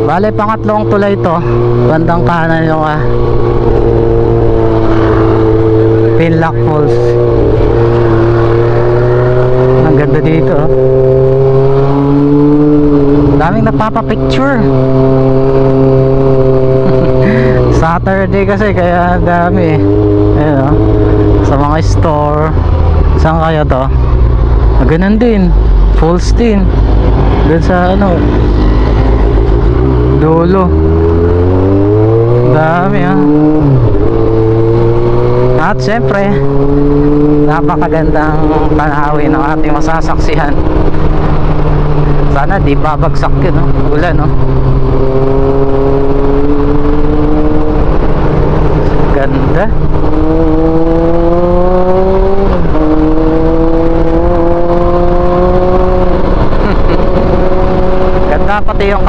Bale, pangatlong tulay to. Bandang kanan yung Pinlock Falls. Ang ganda dito. Daming napapapicture. Saturday kasi kaya dami. Ayun, oh. Sa mga store. Saan kaya to? Ganun din. Falls din. Doon sa dulo. Dami At syempre, napakagandang tanawin ng ating masasaksihan. Sana di babagsak yun, ulan, ganda. Ganda pati yung